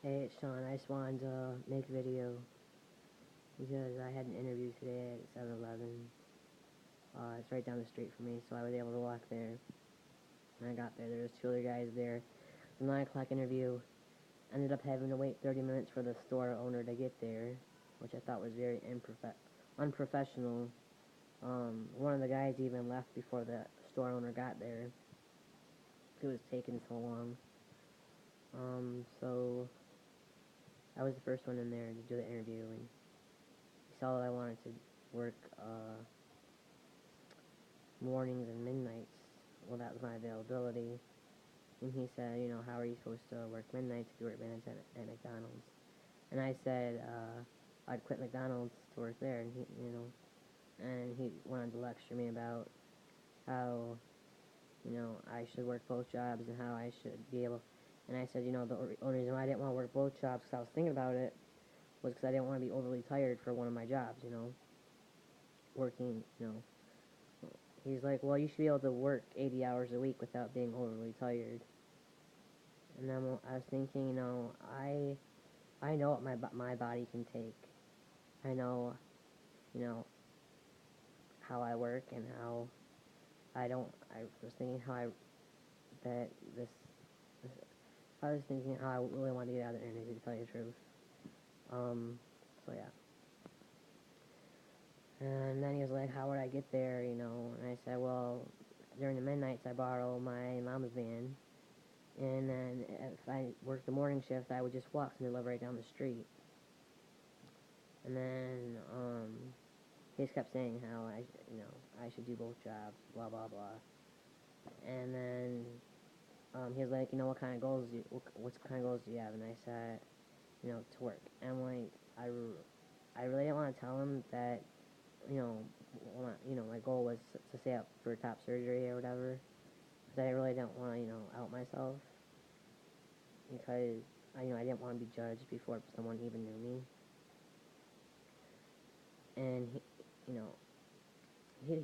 Hey, it's Sean. I just wanted to make a video because I had an interview today at 7-Eleven. It's right down the street from me, so I was able to walk there. When I got there was two other guys there. The 9 o'clock interview ended up having to wait 30 minutes for the store owner to get there, which I thought was very unprofessional. One of the guys even left before the store owner got there. It was taking so long. So I was the first one in there to do the interview, and he saw that I wanted to work mornings and midnights. Well, that was my availability. And he said, how are you supposed to work midnights if you work midnights at McDonald's? And I said, I'd quit McDonald's to work there. And he wanted to lecture me about how, I should work both jobs and how I should be able. And I said, the only reason why I didn't want to work both jobs, because I was thinking about it, was because I didn't want to be overly tired for one of my jobs, working, He's like, well, you should be able to work 80 hours a week without being overly tired. And I was thinking, I know what my body can take. I know, you know, how I work and how I don't. I was thinking how that this, this I was thinking how I really wanted to get out of the interview, to tell you the truth. Um, so yeah. And then he was like, how would I get there, And I said, well, during the midnights I borrow my mom's van. And then if I worked the morning shift, I would just walk and they live right down the street. And then he just kept saying how I should do both jobs, blah blah blah. And then he was like, what kind of goals what kind of goals do you have? And I said, to work. And I'm like, I really didn't want to tell him that, my goal was to stay up for top surgery or whatever. Because I really didn't want to, out myself. Because I didn't want to be judged before someone even knew me. And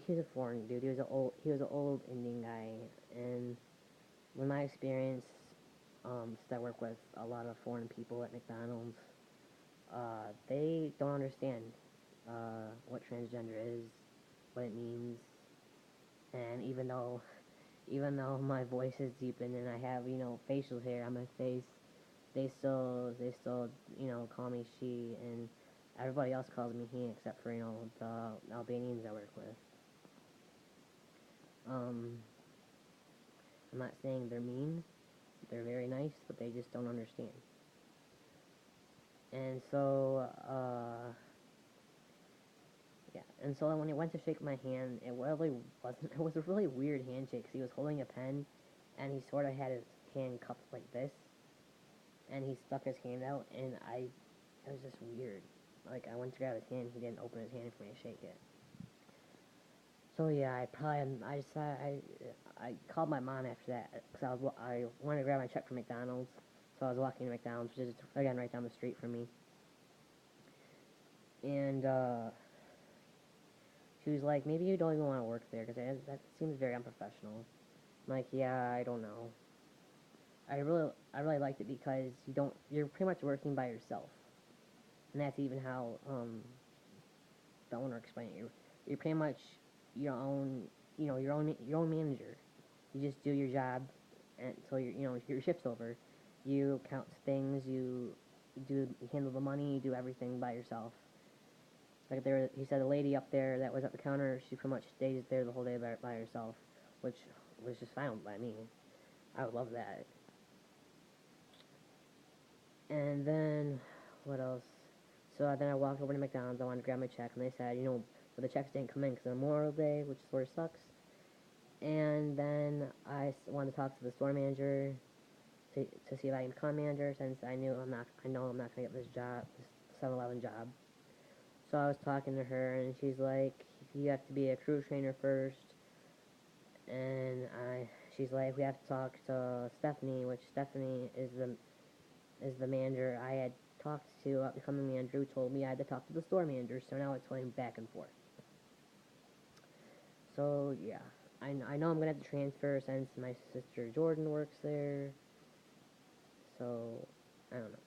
he's a foreign dude. He was an old Indian guy, and with my experience, since I work with a lot of foreign people at McDonald's, they don't understand what transgender is, what it means, and even though my voice is deepened and I have facial hair on my face, they still call me she, and everybody else calls me he except for the Albanians I work with. Um, I'm not saying they're mean. They're very nice, but they just don't understand. And so, yeah. And so when he went to shake my hand, it really wasn't. It was a really weird handshake. 'Cause he was holding a pen, and he sort of had his hand cupped like this, and he stuck his hand out, and it was just weird. Like I went to grab his hand, he didn't open his hand for me to shake it. So yeah, I decided I called my mom after that because I wanted to grab my check from McDonald's, so I was walking to McDonald's, which is again right down the street from me. And she was like, maybe you don't even want to work there because that seems very unprofessional. I'm like, yeah, I don't know. I really liked it because you're pretty much working by yourself, and that's even how the owner explained it. You're pretty much your own your own manager. You just do your job until your shift's over. You count things. You handle the money. You do everything by yourself. Like he said, a lady up there that was at the counter, she pretty much stays there the whole day by herself, which was just fine by me. I would love that. And then, what else? So then I walked over to McDonald's. I wanted to grab my check, and they said, but the checks didn't come in because of Memorial Day, which sort of sucks. And then wanted to talk to the store manager to see if I can become a manager, since I know I'm not gonna get this job, this 7-Eleven job. So I was talking to her, and she's like, you have to be a crew trainer first. And she's like, we have to talk to Stephanie, which Stephanie is the manager I had talked to about becoming manager, who told me I had to talk to the store manager. So now it's going back and forth. So yeah, I know I'm gonna have to transfer since my sister Jordan works there. So I don't know.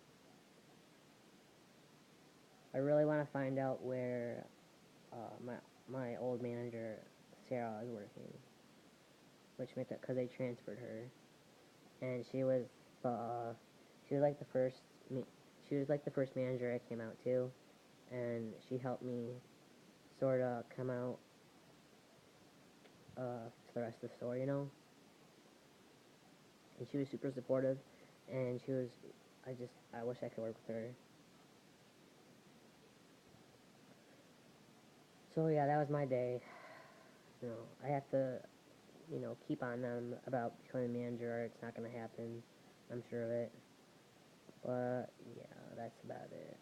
really want to find out where my old manager Sarah is working, which makes it because they transferred her, and she was like the first she was like the first manager I came out to, and she helped me sort of come out to the rest of the store, you know. And she was super supportive, and she was. I wish I could work with her. So yeah, that was my day. You know, I have to, keep on them about becoming a manager, or it's not gonna happen. I'm sure of it. But yeah, that's about it.